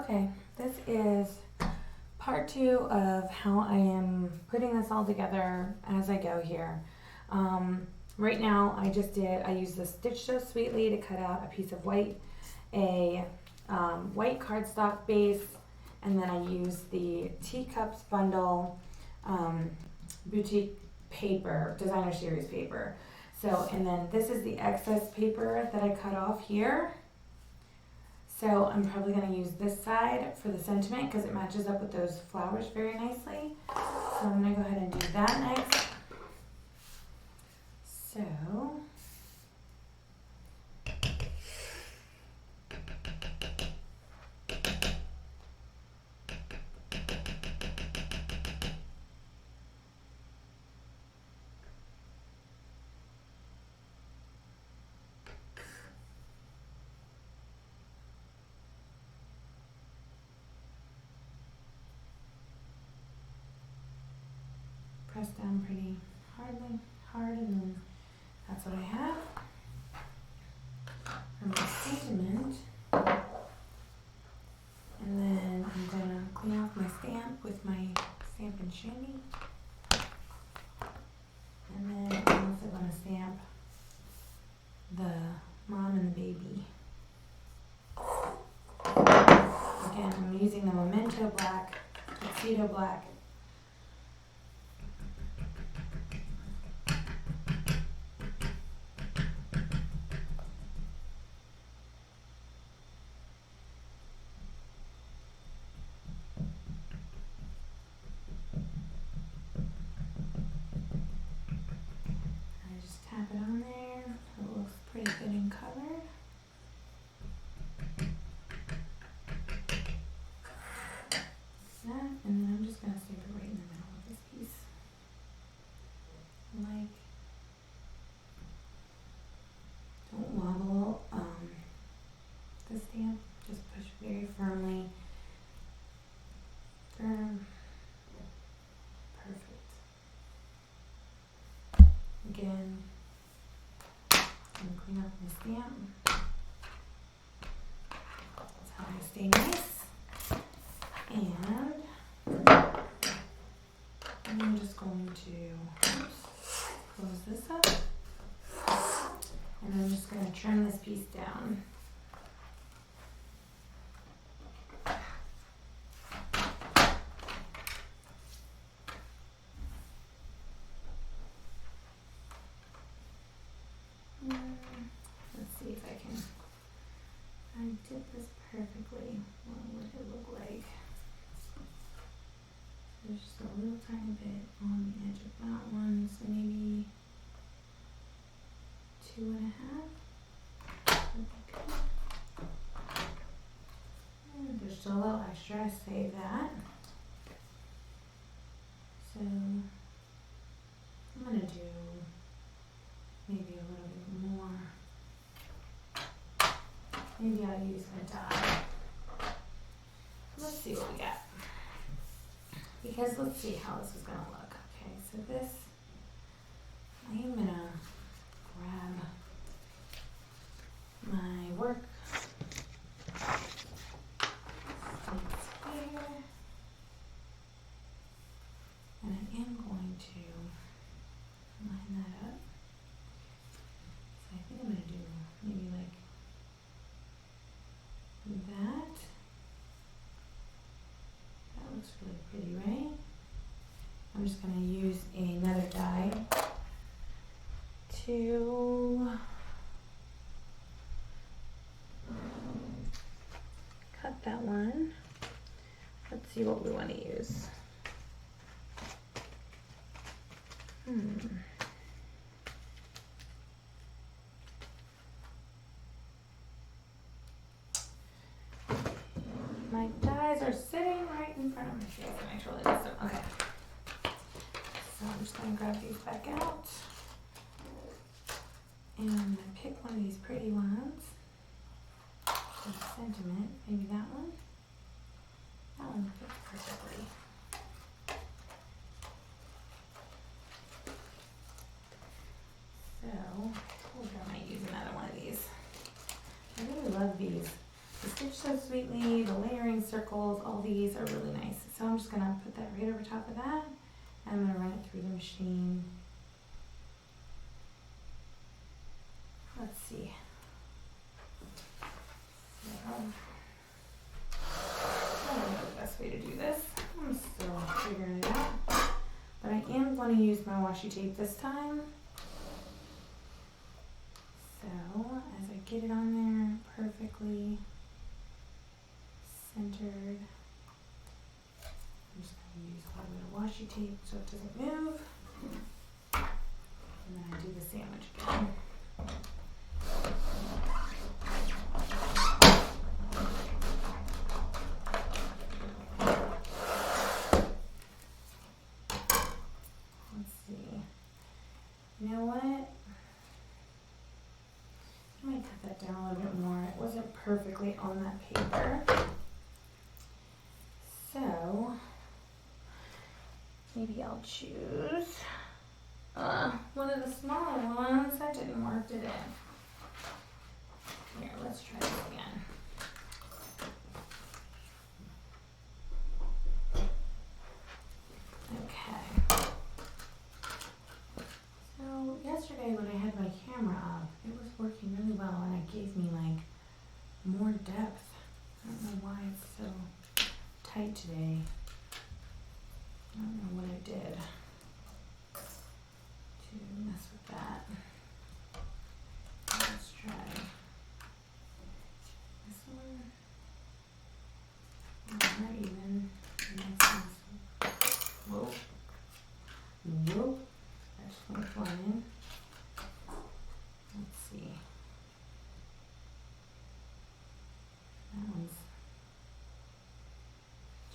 Okay, this is part 2 of how I am putting this all together as I go here. Right now I used the Stitch So Sweetly to cut out a piece of white, a white cardstock base, and then I used the Teacups bundle boutique paper, designer series paper. So, and then this is the excess paper that I cut off here. So I'm probably going to use this side for the sentiment because it matches up with those flowers very nicely. So I'm going to go ahead and do that next. So press down pretty hard, and then that's what I have for my sentiment. And then I'm gonna clean off my stamp with my Stampin' Shimmy. And then I'm also gonna stamp the mom and the baby. Again, I'm using the Memento Black, Tuxedo Black. Tap it on there, it looks pretty good in color. That, and then I'm just going to stick it right in the middle of this piece. Like, don't wobble the stamp, just push very firmly. Firm. Perfect. Again, I'm going to clean up my stamp. That's how I stay nice. And I'm just going to close this up. And I'm just going to trim this piece down. Let's see if I did this perfectly. What would it look like? There's just a little tiny bit on the edge of that one, so maybe 2.5. Would be good. And there's still a little extra, I save that. So I'm gonna do maybe a little bit more. Maybe I'll use my die. Let's see what we got. Because let's see how this is going to look. Okay, so this, I am going to grab my work. Here. And I am going to line that up. So I think I'm going to do maybe like that. That looks really pretty, right? I'm just going to use another die to cut that one. Let's see what we want to use. My dies are sitting right in front of my face, and I totally missed them. Okay. So I'm just going to grab these back out. And I'm going to pick one of these pretty ones. For sentiment, maybe that one. That one fits perfectly. So, I might use another one of these. I really love these. The Stitch So Sweetly, the layering circles, all these are really nice. So I'm just gonna put that right over top of that. And I'm gonna run it through the machine. Let's see. So, I don't know the best way to do this. I'm still figuring it out. But I am going to use my washi tape this time. So, as I get it on there perfectly centered, I'm just going to use a little bit of washi tape so it doesn't move. And then I do the sandwich again. Let's see. You know what? I might cut that down a little bit more. It wasn't perfectly on that paper. So, maybe I'll choose one of the smaller ones. That didn't work, did it? Here, let's try this again. Okay. So, yesterday when I had my camera up, it was working really well and it gave me like more depth. I don't know why it's so tight today. I don't know what I did to mess with that. Let's try this one. Not even. Whoa. Whoa. I just went flying. Let's see. That one's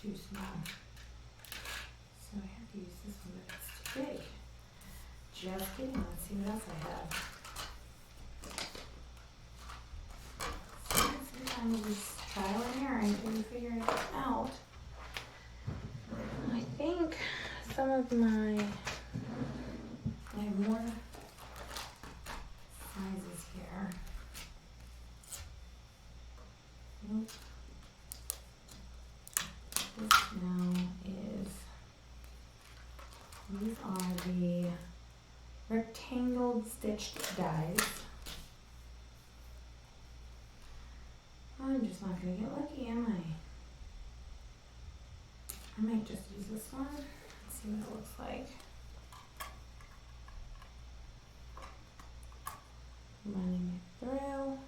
too small. So I have to use this one, but it's too big. Just kidding. Let's see what else I have. Sometimes it's trial and error until you figure it out. I think some of I have more sizes here. Nope. This now is, these are the rectangled stitched dies. I'm just not going to get lucky, am I? I might just use this one and see what it looks like. Running it through.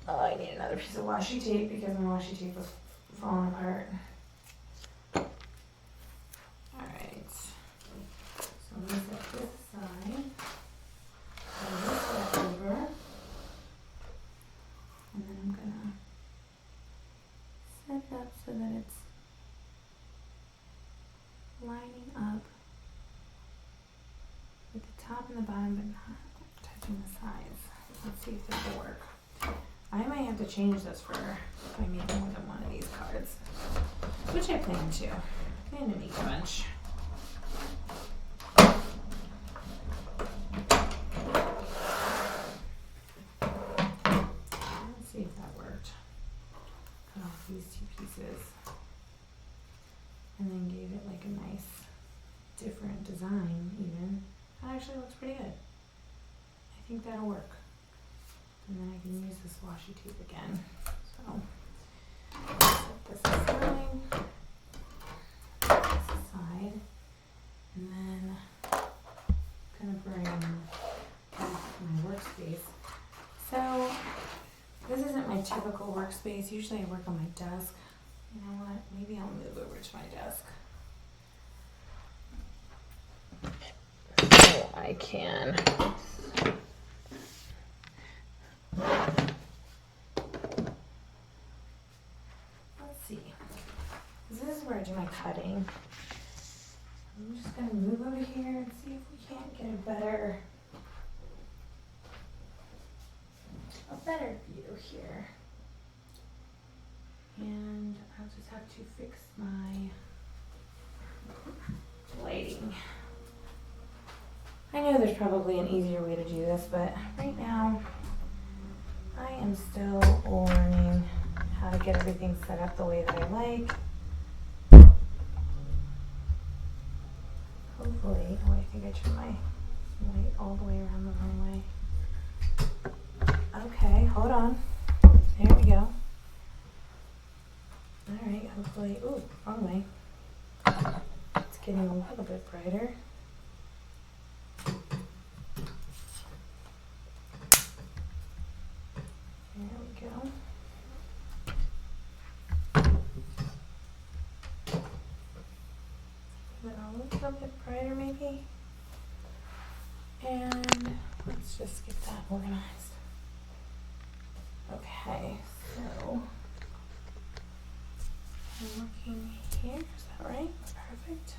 Oh, I need another piece of washi tape because my washi tape was falling apart. Alright. So I'm going to set this aside. Put this back over. And then I'm going to set it up so that it's lining up with the top and the bottom but not touching the sides. Let's see if this will work. I might have to change this for if I make more than one of these cards, which I plan to. I plan to make a bunch. Let's see if that worked. Cut off these two pieces and then gave it like a nice different design even. That actually looks pretty good. I think that'll work. And then I can use this washi tape again. So, set this aside, and then I'm gonna bring back my workspace. So, this isn't my typical workspace. Usually I work on my desk. You know what? Maybe I'll move over to my desk. So I can. Let's see. This is where I do my cutting. I'm just going to move over here and see if we can't get a better view here. And I'll just have to fix my lighting. I know there's probably an easier way to do this, but right now I am still learning how to get everything set up the way that I like. Hopefully, oh, I think I turned my light all the way around the wrong way. Okay, hold on. There we go. Alright, hopefully, ooh, wrong way. It's getting a little bit brighter. There we go. A little bit brighter maybe. And let's just get that organized. Okay, so I'm looking here, is that right? Perfect.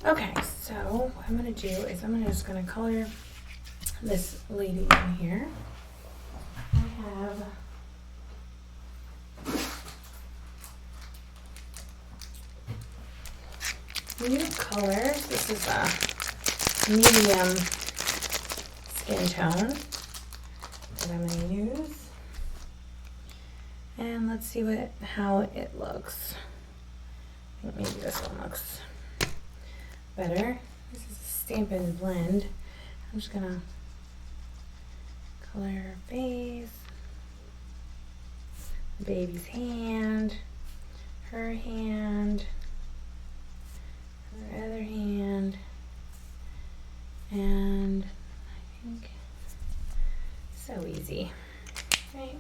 Okay, so what I'm going to do is I'm just going to color this lady in here. I have new colors. This is a medium skin tone that I'm going to use. And let's see how it looks. I think maybe this one looks better. This is a Stampin' blend. I'm just gonna color her face, the baby's hand, her hand, her other hand, and I think so easy, right?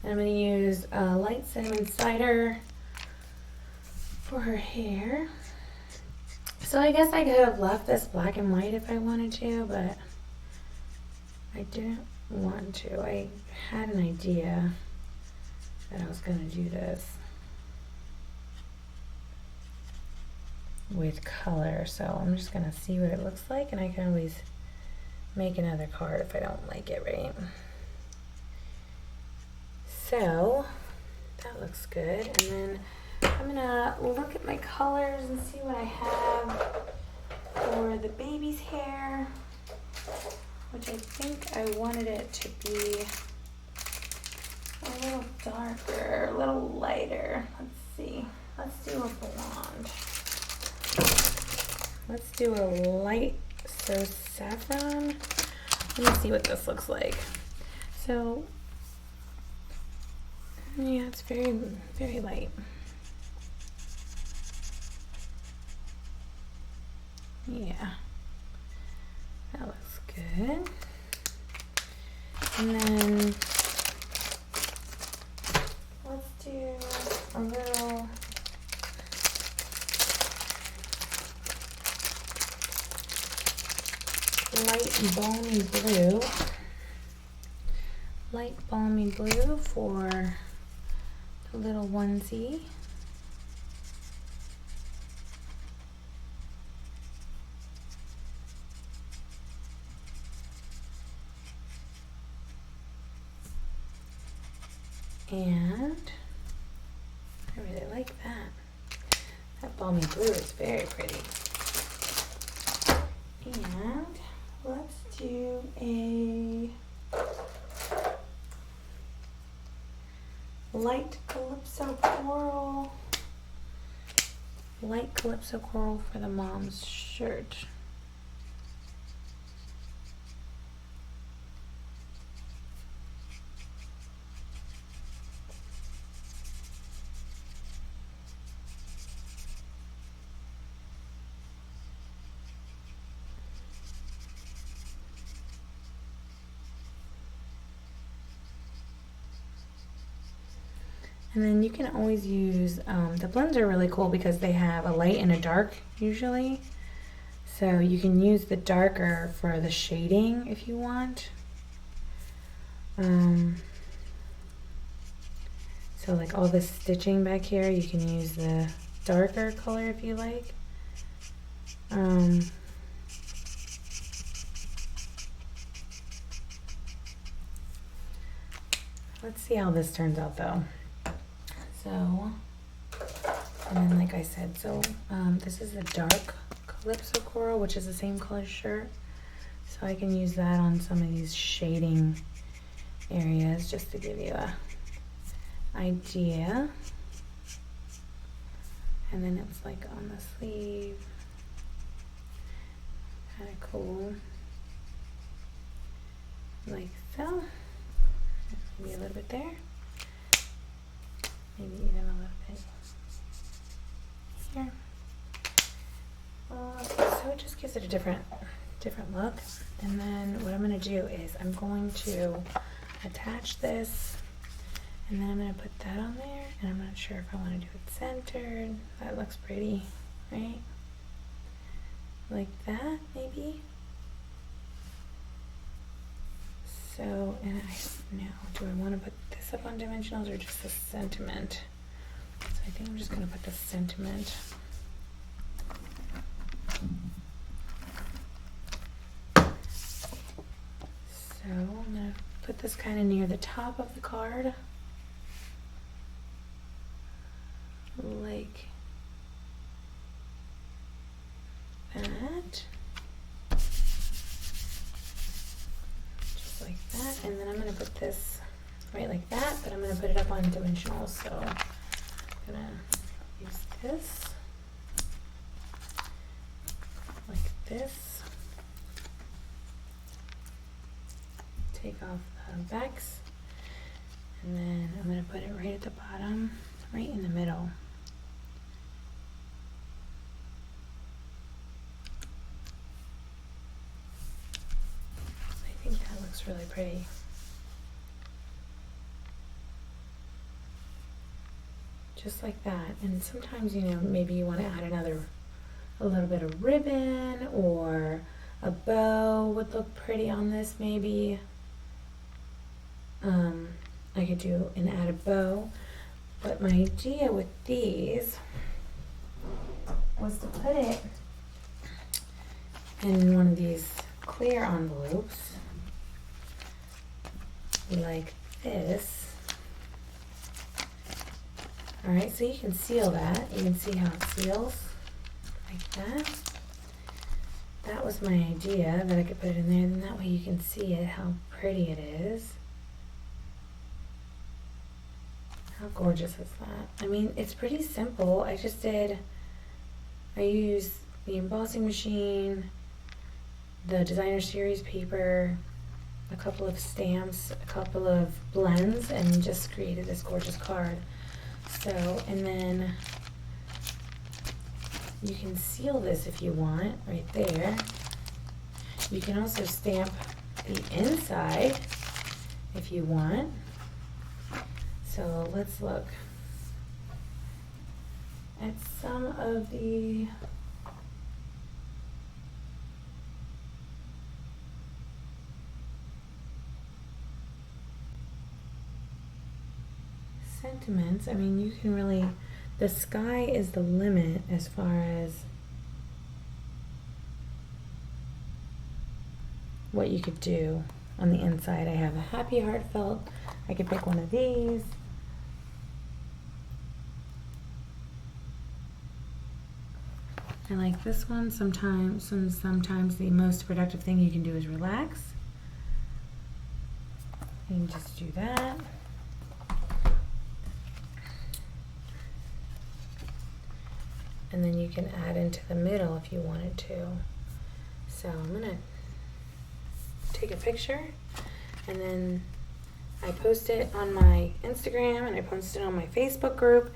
And I'm gonna use a light cinnamon cider for her hair. So I guess I could have left this black and white if I wanted to, but I didn't want to. I had an idea that I was going to do this with color, so I'm just going to see what it looks like, and I can always make another card if I don't like it, right? So that looks good, and then I'm gonna look at my colors and see what I have for the baby's hair, which I think I wanted it to be a little darker, a little lighter. Let's see. Let's do a blonde. Let's do a light, so saffron. Let me see what this looks like. So, yeah, it's very, very light. Yeah, that looks good. And then let's do a little light balmy blue. Light balmy blue for the little onesie. And I really like that. That balmy blue is very pretty. And let's do a light calypso coral. Light calypso coral for the mom's shirt. And then you can always use, the blends are really cool because they have a light and a dark usually. So you can use the darker for the shading if you want. So like all this stitching back here, you can use the darker color if you like. let's see how this turns out though. So, and then like I said, so this is a dark Calypso Coral, which is the same color shirt. So I can use that on some of these shading areas just to give you a idea. And then it's like on the sleeve, kind of cool, like so. Maybe a little bit there, maybe even a little bit here. So it just gives it a different look. And then what I'm going to do is I'm going to attach this, and then I'm going to put that on there, and I'm not sure if I want to do it centered. That looks pretty, right? Like that, maybe. So, and I don't know, do I want to put this up on dimensionals or just the sentiment? So I think I'm just going to put the sentiment. So I'm going to put this kind of near the top of the card, like that, just like that. And then I'm going to put this right like that, but I'm going to put it up on dimensionals. So I'm going to use this like this. Take off the backs, and then I'm going to put it right at the bottom, right in the middle. I think that looks really pretty. Just like that. And sometimes, you know, maybe you want to add a little bit of ribbon, or a bow would look pretty on this maybe. I could do an added bow, but my idea with these was to put it in one of these clear envelopes like this. Alright, so you can seal that. You can see how it seals like that. That was my idea, that I could put it in there, and that way you can see it, how pretty it is. How gorgeous is that? I mean, it's pretty simple. I used the embossing machine, the designer series paper, a couple of stamps, a couple of blends, and just created this gorgeous card. So, and then you can seal this if you want, right there. You can also stamp the inside if you want. So let's look at some of the sentiments. I mean, you can really, the sky is the limit as far as what you could do on the inside. I have a happy heartfelt. I could pick one of these. I like this one. Sometimes the most productive thing you can do is relax. You can just do that. And then you can add into the middle if you wanted to. So I'm gonna take a picture, and then I post it on my Instagram, and I post it on my Facebook group,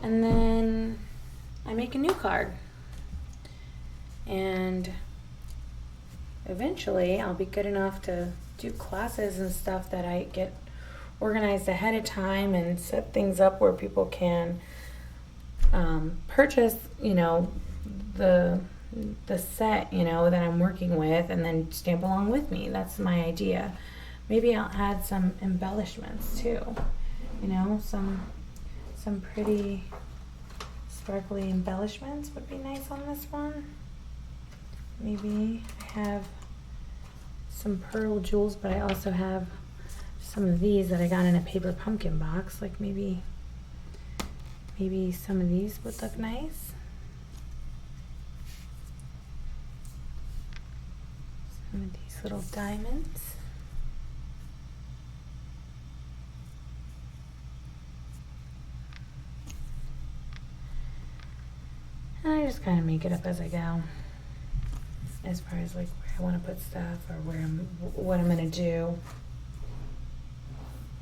and then I make a new card. And eventually I'll be good enough to do classes and stuff that I get organized ahead of time and set things up where people can purchase, you know, the set, you know, that I'm working with, and then stamp along with me. That's my idea. Maybe I'll add some embellishments too, you know, some pretty sparkly embellishments would be nice on this one. Maybe I have some pearl jewels, but I also have some of these that I got in a paper pumpkin box, like maybe some of these would look nice. Some of these little diamonds. And I just kind of make it up as I go, as far as like where I want to put stuff or what I'm gonna do.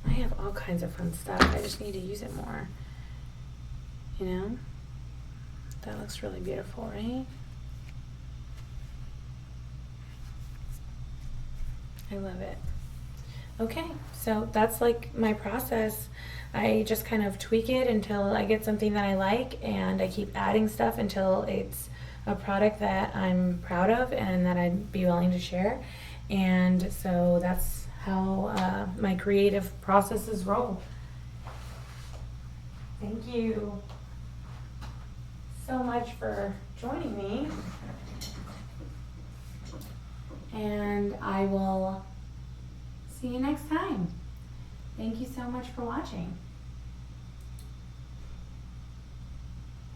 I have all kinds of fun stuff. I just need to use it more. You know? That looks really beautiful, right? I love it. Okay, so that's like my process. I just kind of tweak it until I get something that I like, and I keep adding stuff until it's a product that I'm proud of and that I'd be willing to share. And so that's how my creative processes roll. Thank you so much for joining me, and I will see you next time. Thank you so much for watching.